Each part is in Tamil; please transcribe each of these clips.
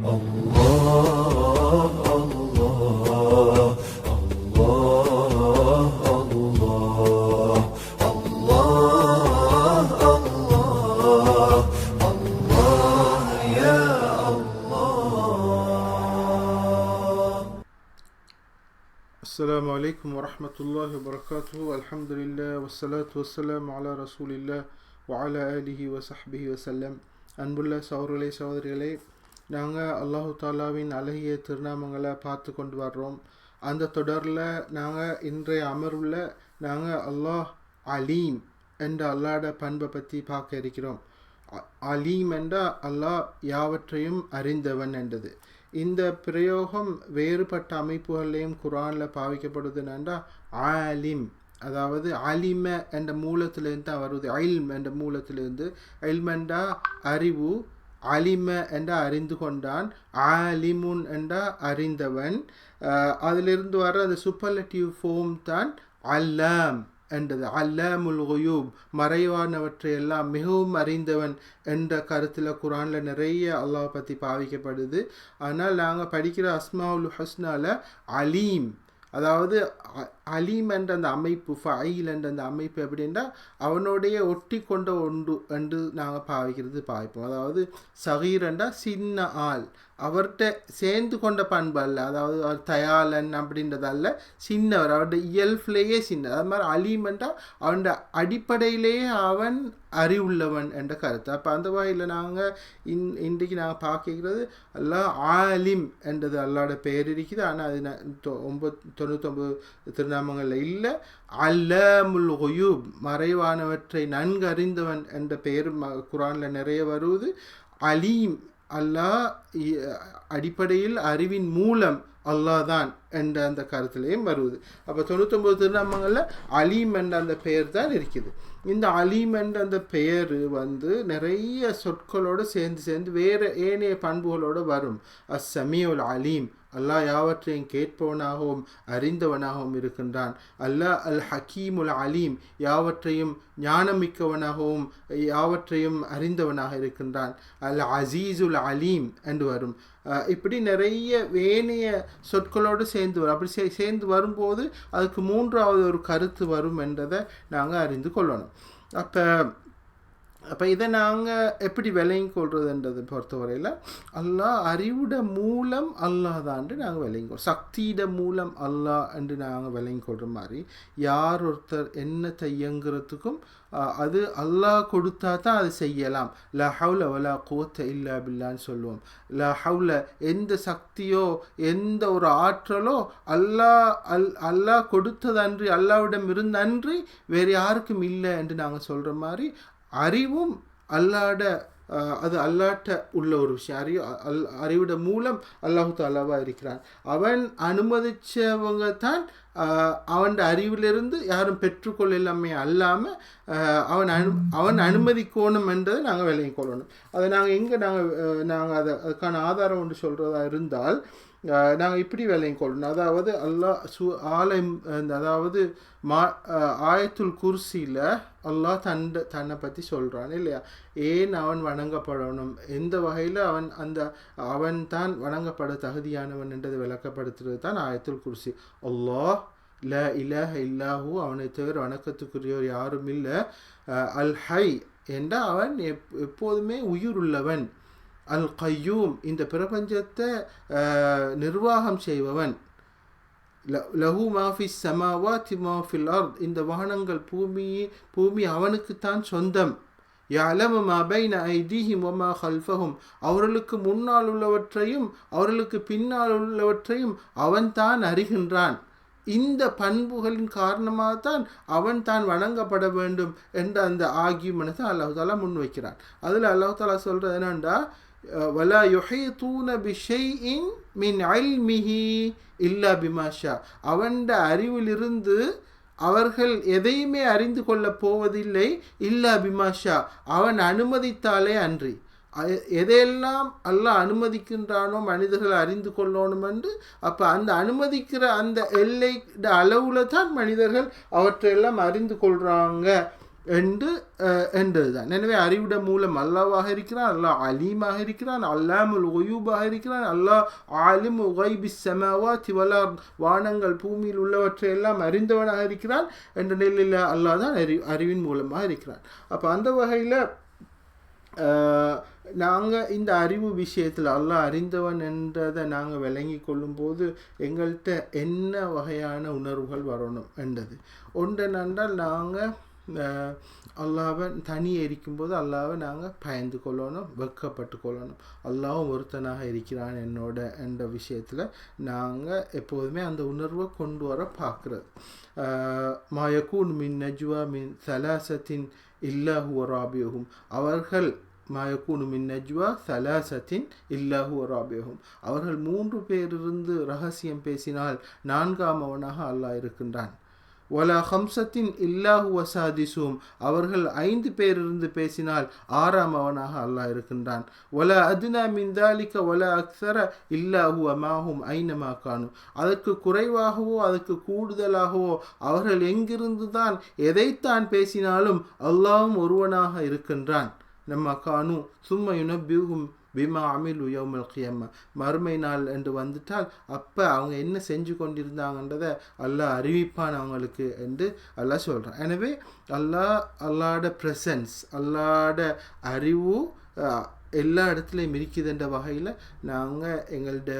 السلام عليكم ورحمة الله وبركاته. الحمد لله والصلاة والسلام على رسول الله وعلى آله وصحبه وسلم. அன்புள்ள சகோதரர்களே சகோதரிகளே, நாங்கள் அல்லாஹு தாலாவின் அழகிய திருநாமங்களை பார்த்து கொண்டு வர்றோம். அந்த தொடரில் நாங்கள் இன்றைய அமர்வில் நாங்கள் அல்லாஹ் அலீம் என்ற அல்லாஹ்ட பண்பை பற்றி பார்க்க இருக்கிறோம். அலீம் என்ற அல்லாஹ் யாவற்றையும் அறிந்தவன் என்றது. இந்த பிரயோகம் வேறுபட்ட அமைப்புகளையும் குரானில் பாவிக்கப்படுது என்னென்றா ஆலிம், அதாவது அலிம என்ற மூலத்திலிருந்து தான் வருவது. இல்ம் என்ற மூலத்திலிருந்து, இல்மெண்டா அறிவு, அலிம என்ற அறிந்து கொண்டான், ஆலிமுன் என்ற அறிந்தவன். அதிலிருந்து வர அந்த சூப்பர்லேட்டிவ் ஃபார்ம் தான் அல்லாம் என்றது. அல்லாமுல் குயூப், மறைவானவற்றை எல்லாம் மிகவும் அறிந்தவன் என்ற கருத்தில் குரானில் நிறைய அல்லாஹ் பற்றி பாவிக்கப்படுது. ஆனால் நாங்கள் படிக்கிற அஸ்மாவுல் ஹுஸ்னால அலீம், அதாவது அலீம் என்ற அந்த அமைப்பு, ஃபைல் என்ற அந்த அமைப்பு எப்படின்னா அவனுடைய ஒட்டி கொண்ட ஒன்று என்று நாங்கள் பாவிப்போம். அதாவது சகீர் என்றா சின்ன ஆள், அவர்கிட்ட சேர்ந்து கொண்ட பண்பு அல்ல, அதாவது அவர் தயாளன் அப்படின்றதல்ல, சின்னவர், அவருடைய இயல்பிலேயே சின்ன. அது மாதிரி அலீம் என்றால் அவன் அடிப்படையிலேயே அவன் அறிவுள்ளவன் என்ற கருத்து. அப்போ அந்த வகையில் நாங்கள் இன்றைக்கு நாங்கள் பார்க்கிறது அல்லாஹ் ஆலிம் என்றது அல்லாஹ்ட பெயர் இருக்குது. ஆனால் அது 99 திருநாமங்களில் இல்லை. அல்லாமுல் குயூப், மறைவானவற்றை நன்கு அறிந்தவன் என்ற பெயர் குரானில் நிறைய வருவது. அலீம், அல்லாஹ் அடிப்படையில் அறிவின் மூலம் அல்லாஹ் தான் என்ற அந்த கருத்துலேயும் வருவது. அப்போ 99 திருநாமங்களில் அலீம் என்ற அந்த பெயர் தான் இருக்குது. இந்த அலீம் என்ற அந்த பெயர் நிறைய சொற்களோடு சேர்ந்து வேறு ஏனைய பண்புகளோடு வரும். அஸ்ஸமீஉல் அலீம், அல்லாஹ் யாவற்றையும் கேட்பவனாகவும் அறிந்தவனாகவும் இருக்கின்றான். அல்லாஹ் அல் ஹக்கீமுல் அலீம், யாவற்றையும் ஞானமிக்கவனாகவும் யாவற்றையும் அறிந்தவனாக இருக்கின்றான். அல் அசீசுல் அலீம் என்று வரும். இப்படி நிறைய வேணைய சொற்களோடு சேர்ந்து வரும். அப்படி சேர்ந்து வரும்போது அதுக்கு மூன்றாவது ஒரு கருத்து வரும் என்றதை நாங்கள் அறிந்து கொள்ளணும். அப்போ இதை நாங்கள் எப்படி விளங்கி கொள்றதுன்றதை பொறுத்தவரையில் அல்லாஹ் அறிவுட மூலம் அல்லாஹ் தான் நாங்கள் விளங்கி, சக்தியிட மூலம் அல்லாஹ் என்று நாங்கள் விளங்கி கொள்கிற மாதிரி யார் ஒருத்தர் என்ன செய்யங்கிறதுக்கும் அது அல்லாஹ் கொடுத்தா தான் அது செய்யலாம். லா ஹவுல வலா குவத்த இல்லா பில்லான்னு சொல்லுவோம். லா ஹவுல, எந்த சக்தியோ எந்த ஒரு ஆற்றலோ அல்லாஹ் கொடுத்ததன்றி, அல்லாஹ்விடம் இருந்தன்றி வேறு யாருக்கும் இல்லை என்று நாங்கள் சொல்கிற மாதிரி அறிவும் அது அல்லாட்ட உள்ள ஒரு விஷயம். அறிவிட மூலம் அல்லாஹு தாலாவாக இருக்கிறான். அவன் அனுமதிச்சவங்க தான் அவன் அறிவிலிருந்து யாரும் பெற்றுக்கொள்ள எல்லாமே அல்லாமல் அவன் அனுமதிக்கணும் என்றதை நாங்கள் விளங்கி கொள்ளணும். அதை நாங்கள் அதுக்கான ஆதாரம் ஒன்று சொல்கிறதா இருந்தால் நாங்கள் இப்படி விளங்கி கொள்ளணும். அதாவது அதாவது ஆயத்துல் குர்சியில் அல்லாஹ் தன்னை பற்றி சொல்கிறான் இல்லையா? ஏன் அவன் வணங்கப்படணும், எந்த வகையில் அவன் தான் வணங்கப்பட தகுதியானவன் என்றதை விளக்கப்படுத்துறது தான் ஆயத்துல் குர்சி. அல்லாஹ் லா இலாஹ இல்லாஹு, அவனை தவிர வணக்கத்துக்குரியவர் யாரும் இல்லை. அல் ஹை என்ற அவன் எப்போதுமே உயிருள்ளவன். அல் கய்யூம், இந்த பிரபஞ்சத்தை நிர்வாகம் செய்பவன். லஹு மாஃபி ஸமாவாத்தி மாஃபில் அர்த், இந்த வானங்கள் பூமி அவனுக்குத்தான் சொந்தம். யஅலமு மா பைன ஐதீஹிம் வமா கல்ஃபஹும், அவர்களுக்கு முன்னால் உள்ளவற்றையும் அவர்களுக்கு பின்னால் உள்ளவற்றையும் அவன் தான் அறிகின்றான். இந்த பண்புகளின் காரணமாக தான் அவன் தான் வணங்கப்பட வேண்டும் என்ற அந்த ஆகியமனத்தை அல்லாஹ் தாலா முன்வைக்கிறான். அதில் அல்லாஹ் தாலா சொல்கிறது என்னென்னா, வலா யுஹீதூன பிஷைஇன் மின் இல்மிஹி இல்லா பிமா ஷா, அவன் அறிவிலிருந்து அவர்கள் எதையுமே அறிந்து கொள்ளப் போவதில்லை. இல்லா பிமா ஷா, அவன் அனுமதித்தாலே அன்றி. எதையெல்லாம் அல்லாஹ் அனுமதிக்கின்றானோ மனிதர்கள் அறிந்து கொள்ளணும் என்று, அப்போ அந்த அனுமதிக்கிற அந்த எல்லை அளவில் தான் மனிதர்கள் அவற்றையெல்லாம் அறிந்து கொள்கிறாங்க என்றதுதான். எனவே அறிவுட மூலம் அல்லாவாக இருக்கிறான், அல்லாஹ் அலீமாக இருக்கிறான், அல்லாமுல் குயூபாக இருக்கிறான், அல்லாஹ் ஆலிமு கைபிஸ் ஸமாவாத்தி வல் அர்த், வானங்கள் பூமியில் உள்ளவற்றை எல்லாம் அறிந்தவனாக இருக்கிறான் என்ற நிலையில் அல்லாஹ் தான் அறிவின் மூலமாக இருக்கிறான். அப்போ அந்த வகையில் நாங்கள் இந்த அறிவு விஷயத்தில் அல்லாஹ் அறிந்தவன் என்றதை நாங்கள் விளங்கி கொள்ளும்போது எங்கள்கிட்ட என்ன வகையான உணர்வுகள் வரணும் என்றது ஒன்று என்றால், நாங்கள் அல்லாவை தனியே இருக்கும்போது அல்லாவை நாங்கள் பயந்து கொள்ளணும், வெட்கப்பட்டு கொள்ளணும். அல்லாவும் ஒருத்தனாக இருக்கிறான் என்னோட என்ற விஷயத்தில் நாங்கள் எப்போதுமே அந்த உணர்வை கொண்டு வர பார்க்குறது. மாயக்கூன் மின் நஜ்வா மின் சலாசத்தின் இல்லாஹு ராபியகும், அவர்கள் மாயக்கூனு மின் நஜ்வா சலாசத்தின் இல்லாஹு ராபியகும், அவர்கள் 3 பேரிருந்து ரகசியம் பேசினால் 4ஆமவனாக அல்லாஹ் இருக்கின்றான். வலா ஹம்சத்தின் இல்லாஹு வசாதிசும், அவர்கள் 5 பேரிருந்து பேசினால் 6ஆமவனாக அல்லாஹ் இருக்கின்றான். வலா அதுனா மின்தாலிக்க வலா அக்ஸர இல்லாஹு அமாஹும் ஐனமா கானு, அதற்கு குறைவாகவோ அதற்கு கூடுதலாகவோ அவர்கள் எங்கிருந்து தான் எதைத்தான் பேசினாலும் அல்லாஹும் ஒருவனாக இருக்கின்றான். நம்ம கானு சும்ம யுனப்பிஹும் பிமா அமிலு யௌமல் கியாமா, மறுமை நாள் என்று வந்துட்டால் அப்போ அவங்க என்ன செஞ்சு கொண்டிருந்தாங்கன்றதை அல்லாஹ் அறிவிப்பான் அவங்களுக்கு என்று அல்லாஹ் சொல்கிறான். எனவே அல்லாஹ்ட ப்ரெசன்ஸ், அல்லாஹ்ட அறிவு எல்லா இடத்துலையும் இருக்குதுன்ற வகையில் நாங்கள் எங்கள்ட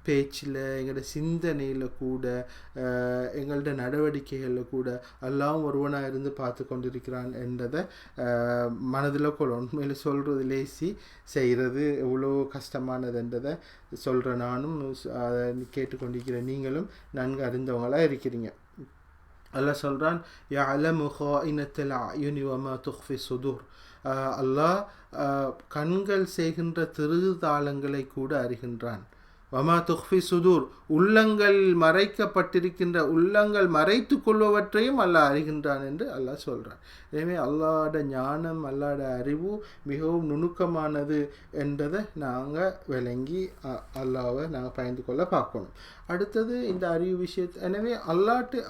பேச்சில், எங்களோட சிந்தனையில் கூட, எங்களோட நடவடிக்கைகளில் கூட அல்லாவும் ஒருவனாக இருந்து பார்த்து கொண்டிருக்கிறான் என்றதை மனதில் கொள்ள. உண்மையில் சொல்கிறது லேசி, செய்கிறது எவ்வளோ கஷ்டமானதுன்றதை சொல்கிற நானும் அதை கேட்டுக்கொண்டிருக்கிற நீங்களும் நன்கு அறிந்தவங்களாக இருக்கிறீங்க. அல்லாஹ் சொல்கிறான், யஅலமு ஹாயினத்தல் அயுனி வமா துஃபி சுதூர், அல்லாஹ் கண்கள் செய்கின்ற திருதாளங்களை கூட அறிகின்றான். வமா துஃபி சுதூர், உள்ளங்கள் மறைக்கப்பட்டிருக்கின்ற, உள்ளங்கள் மறைத்து கொள்வவற்றையும் அல்லாஹ் அறிகின்றான் என்று அல்லாஹ் சொல்கிறான். எனவே அல்லாஹ்ட ஞானம், அல்லாஹ்ட அறிவு மிகவும் நுணுக்கமானது என்றதை நாங்கள் விளங்கி அல்லாஹ்வை நாங்கள் பயந்து கொள்ள பார்க்கணும். அடுத்தது இந்த அறிவு விஷயத்தை, எனவே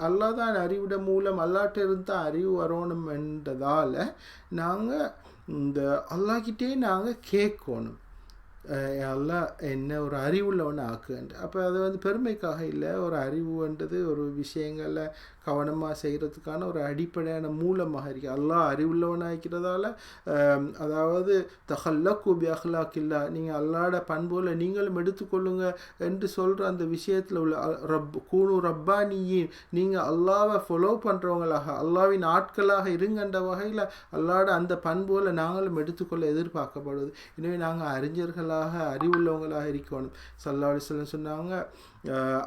அல்லாஹ் தான் அறிவிட மூலம் அல்லாஹ்ட்ட இருந்தால் அறிவு வரணும் என்றதால் நாங்கள் இந்த அல்லாஹ்கிட்டே நாங்கள் கேட்கணும், அல்லாஹ் என்ன ஒரு அறிவுள்ளவனை ஆக்குன்ற. அப்போ அது பெருமைக்காக இல்லை, ஒரு அறிவுன்றது ஒரு விஷயங்களில் கவனமாக செய்கிறதுக்கான ஒரு அடிப்படையான மூலமாக இருக்குது. அல்லாஹ் அறிவுள்ளவனாக இருக்கிறதால, அதாவது தஹல்லக்கு பி அஹ்லாக்கில்லா, நீங்கள் அல்லாஹ்ட பண்புகளை நீங்களும் எடுத்துக்கொள்ளுங்க என்று சொல்கிற அந்த விஷயத்தில் உள்ள கூனு ரப்பானியின், நீங்கள் அல்லாவை ஃபாலோ பண்ணுறவங்களாக, அல்லாவின் ஆட்களாக இருங்கன்ற வகையில் அல்லாஹ்ட அந்த பண்புகளை நாங்களும் எடுத்துக்கொள்ள எதிர்பார்க்கப்படுவது. எனவே நாங்கள் அறிஞர்களாக, அறிவுள்ளவங்களாக இருக்கணும். ஸல்லல்லாஹு அலைஹி வஸல்லம் சொன்னாங்க,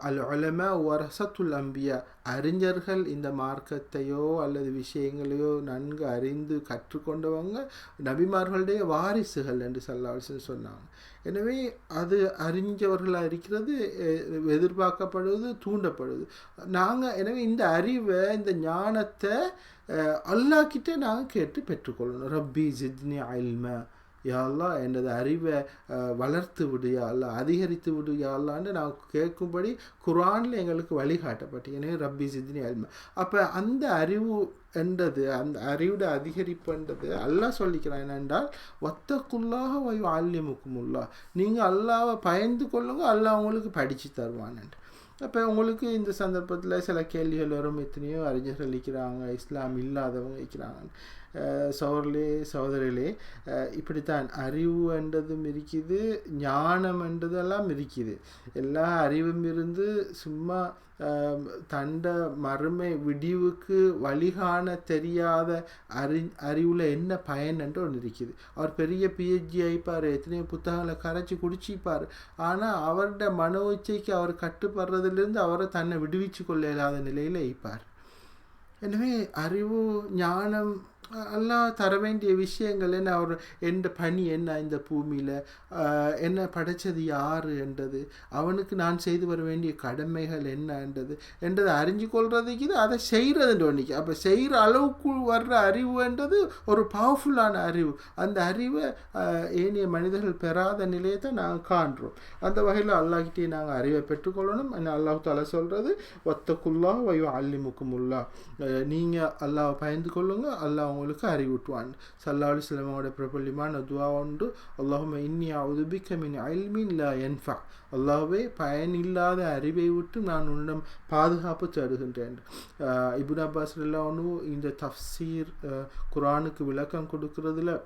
அல்-உலமா வரஸத்துல் அம்பியா, அறிஞர்கள் இந்த மார்க்கத்தையோ அல்லது விஷயங்களையோ நன்கு அறிந்து கற்றுக்கொண்டவங்க நபிமார்களுடைய வாரிசுகள் என்று ஸல்லல்லாஹு அலைஹி வஸல்லம் சொன்னாங்க. எனவே அது அறிஞ்சவர்களாக இருக்கிறது எதிர்பார்க்கப்படுவது, தூண்டப்படுவது. எனவே இந்த அறிவை, இந்த ஞானத்தை அல்லாஹ்கிட்ட நாங்கள் கேட்டு பெற்றுக்கொள்ளணும். ரப்பி ஜித்னி இல்மா, யா அல்லாஹ் எனது அறிவை வளர்த்து விடு, யா அல்லாஹ் அதிகரித்து விடு, யா அல்லான்னு நான் கேட்கும்படி குர்ஆனில் எங்களுக்கு வழிகாட்டப்பட்டு. எனவே ரப்பி ஜித்னி இல்மா. அப்போ அந்த அறிவு என்றது, அந்த அறிவோட அதிகரிப்புன்றது அல்லாஹ் சொல்லிக்கிறான். என்னென்றால் வத்தக்குல்லாஹ வ யுஅல்லிமுக்குமுல்லாஹ், நீங்கள் அல்லாஹ்வை பயந்து கொள்ளுங்க, அல்லாஹ் உங்களுக்கு படித்து தருவான் என்று. அப்போ உங்களுக்கு இந்த சந்தர்ப்பத்தில் சில கேள்விகள் வரும், எத்தனையோ அறிஞர்கள் இருக்கிறாங்க, இஸ்லாம் இல்லாதவங்க இருக்கிறாங்க. சகோதரிகளே, இப்படித்தான் அறிவு என்றதும் இருக்குது, ஞானம் என்றதெல்லாம் இருக்குது. எல்லா அறிவும் இருந்து சும்மா தண்ட மறுமை விடிவுக்கு வழிகாண தெரியாத அறிவில் என்ன பயன் என்று ஒன்று இருக்குது. அவர் பெரிய PhD ஆகிப்பார், எத்தனையோ புத்தகங்களை கரைச்சி குடிச்சிப்பார். ஆனால் அவருடைய மனோ இச்சைக்கு அவர் கட்டுப்படுறதுலேருந்து அவரை தன்னை விடுவிச்சு கொள்ள இல்லாத நிலையில் ஆயிப்பார். எனவே அறிவு, ஞானம் அல்லாஹ் தர வேண்டிய விஷயங்கள் என்ன, அவர் எந்த பணி என்ன, இந்த பூமியில் என்ன படைச்சது யார் என்றது, அவனுக்கு நான் செய்து வர வேண்டிய கடமைகள் என்றதை அறிஞ்சு கொள்றதுக்கு அதை செய்கிறதுன்ற ஒன்றைக்கு. அப்போ செய்கிற அளவுக்கு வர்ற அறிவுன்றது ஒரு பவர்ஃபுல்லான அறிவு. அந்த அறிவை ஏனைய மனிதர்கள் பெறாத நிலையை தான் நாங்கள் காண்றோம். அந்த வகையில் அல்லாஹ்கிட்டே நாங்கள் அறிவை பெற்றுக்கொள்ளணும். அல்லாஹ் தாலா சொல்கிறது வத்தக்குல்லா வயு அல்லிமுக்குமுல்லா, நீங்கள் அல்லாஹ் பயந்து கொள்ளுங்க, அல்லாஹ் உங்களுக்கு அறிவுட்டுவான். ஸல்லல்லாஹு அலைஹி வஸல்லமோட பிரபல்யமான துஆ உண்டு, அல்லாஹும்ம இன்னி அஊது பிக்க மின் இல்மின் லா யன்ஃபா, அல்லாஹ்வே பயனில்லாத அறிவை விட்டு நான் உன்னிடம் பாதுகாப்பு தேடுகின்றேன். இப்னு அப்பாஸ் ரலியல்லாஹு அன்ஹு இந்த தஃப்சீர் குர்ஆனுக்கு விளக்கம் கொடுக்கறதுல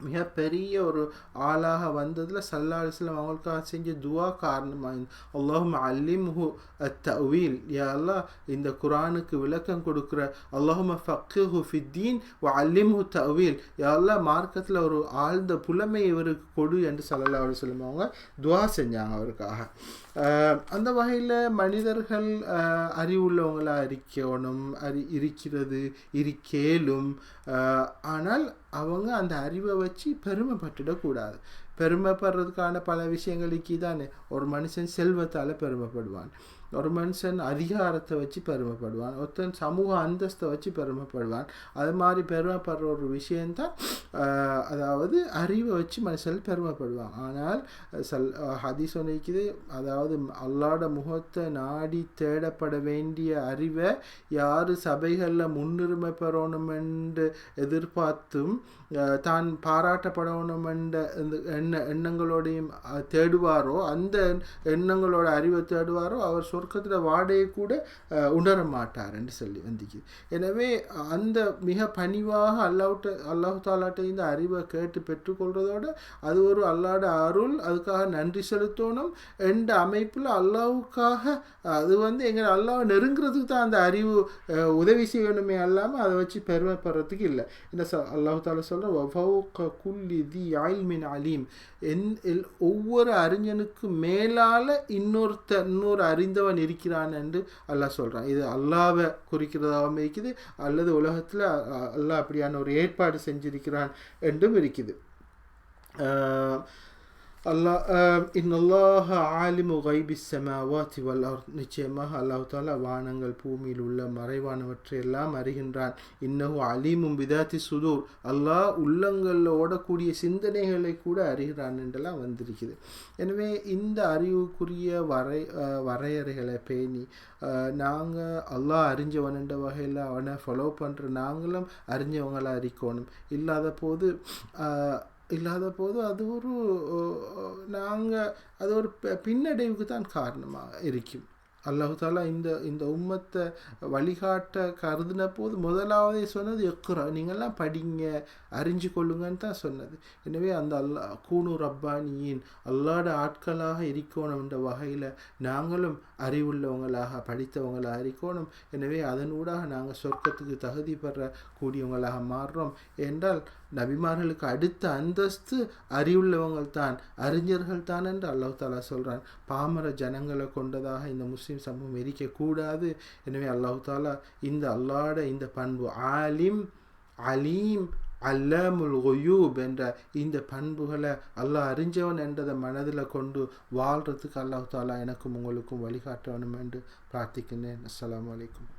மிகப்பெரிய ஒரு ஆளாக வந்ததில் ஸல்லல்லாஹு அலைஹி வஸல்லம் அவங்களுக்காக செஞ்ச துவா காரணமாக, அல்லாஹும்ம அல்லிம்ஹு அத்தஅவீல், யா அல்லாஹ் இந்த குர்ஆனுக்கு விளக்கம் கொடுக்குற, அல்லாஹும்ம ஃபக்கிஹு ஃபித்தீன் வ அல்லிம்ஹு தஅவீல், யா அல்லாஹ் மார்க்கத்தில் ஒரு ஆழ்ந்த புலமை இவருக்கு கொடு என்று ஸல்லல்லாஹு அலைஹி வஸல்லம் அவங்க துவா செஞ்சாங்க அவருக்காக. அந்த வகையில் மனிதர்கள் அறிவுள்ளவங்களாக இருக்கணும், இருக்கேலும். ஆனால் அவங்க அந்த அறிவை வச்சு பெருமைப்பட்டுடக்கூடாது. பெருமைப்படுறதுக்கான பல விஷயங்களுக்கு தானே. ஒரு மனுஷன் செல்வத்தால் பெருமைப்படுவான், ஒரு மனுஷன் அதிகாரத்தை வச்சு பெருமைப்படுவான், ஒருத்தன் சமூக அந்தஸ்தை வச்சு பெருமைப்படுவான். அது மாதிரி பெருமைப்படுற ஒரு விஷயந்தான் அதாவது அறிவை வச்சு மனுஷன் பெருமைப்படுவான். ஆனால் ஹதீஸ் நினைக்குது, அதாவது அல்லாஹ்வோட முகத்தை நாடி தேடப்பட வேண்டிய அறிவை யார் சபைகளில் முன்னுரிமை பெறணும் என்று எதிர்பார்த்தும் தான் பாராட்டப்படணும் என்ற எண்ணங்களோடையும் தேடுவாரோ, அந்த எண்ணங்களோட அறிவை தேடுவாரோ, அவர் சொர்க்கத்தில் வாடையை கூட உணர மாட்டார் என்று சொல்லி வந்துக்கு. எனவே அந்த மிக பணிவாக அல்லாஹ் தாலாட்ட இந்த அறிவை கேட்டு பெற்றுக்கொள்றதோடு அது ஒரு அல்லாஹ்வோட அருள், அதுக்காக நன்றி செலுத்தணும் என்ற அமைப்பில் அல்லாஹ்வுக்காக அது எங்கள் அல்லாஹ் நெருங்கிறதுக்கு தான் அந்த அறிவு உதவி செய்யணுமே அல்லாமல் அதை வச்சு பெருமைப்படுறதுக்கு இல்லை. இந்த அல்லாஹ் தாலா சொல்கிற வஃபௌக குல்லி தி இல்மின் அலீம், ஒவ்வொரு அறிஞனுக்கு மேலால் இன்னொரு அறிந்தவன் இருக்கிறான் என்று அல்லாஹ் சொல்கிறான். இது அல்லாஹ்வை குறிக்கிறதாகவும் இருக்குது, அல்லது உலகத்தில் அல்லாஹ் அப்படியான ஒரு ஏற்பாடு செஞ்சிருக்கிறான் என்றும் இருக்குது. இன்னல்லாஹ ஆலிமு கைபி ஸமாவாத்தி வல் அர்த், நிச்சயமாக அல்லாஹ் தாலா வானங்கள் பூமியில் உள்ள மறைவானவற்றை எல்லாம் அறிகின்றான். இன்னஹு அலீமும் பிதாத்தி சுதூர், அல்லாஹ் உள்ளங்களில் ஓடக்கூடிய சிந்தனைகளை கூட அறிகிறான் என்றெல்லாம் வந்திருக்குது. எனவே இந்த அறிவுக்குரிய வரையறைகளை பேணி நாங்கள் அல்லாஹ் அறிஞ்சவன் என்ற வகையில் அவனை ஃபாலோ பண்ணுற நாங்களும் அறிஞ்சவங்களாக இருக்கணும். இல்லாத போது அது ஒரு பின்னடைவுக்கு தான் காரணமாக இருக்கும். அல்லாஹ் தாலா இந்த உம்மத்தை வழிகாட்ட கருதின போது முதலாவதே சொன்னது இக்ரா, நீங்கள்லாம் படிங்க, அறிஞ்சு கொள்ளுங்கன்னு தான் சொன்னது. எனவே அந்த கூனு ரப்பானியின், அல்லாஹ்வோட ஆட்களாக இருக்கணும் என்ற வகையில் நாங்களும் அறிவுள்ளவங்களாக படித்தவங்களாக இருக்கணும். எனவே அதனூடாக நாங்கள் சொர்க்கத்துக்கு தகுதி பெற கூடியவங்களாக மாறுறோம் என்றால் நபிமார்களுக்கு அடுத்த அந்தஸ்து அறிவுள்ளவங்கள் தான், அறிஞர்கள் தான் என்று அல்லாஹ் தாலா சொல்கிறான். பாமர ஜனங்களை கொண்டதாக இந்த முஸ்லீம் சமூகம் இருக்கக்கூடாது. எனவே அல்லாஹ் தாலா இந்த அல்லாஹ்வோட இந்த பண்பு ஆலிம், அலீம், அல்லாமுல் குயூப் என்ற இந்த பண்புகளை அல்லாஹ் அறிஞ்சவன் என்றதை மனதில் கொண்டு வாழ்கிறதுக்கு அல்லாஹ் தாலா எனக்கும் உங்களுக்கும் வழிகாட்டணும் என்று பிரார்த்திக்கிறேன். அஸ்ஸலாமு அலைக்கும்.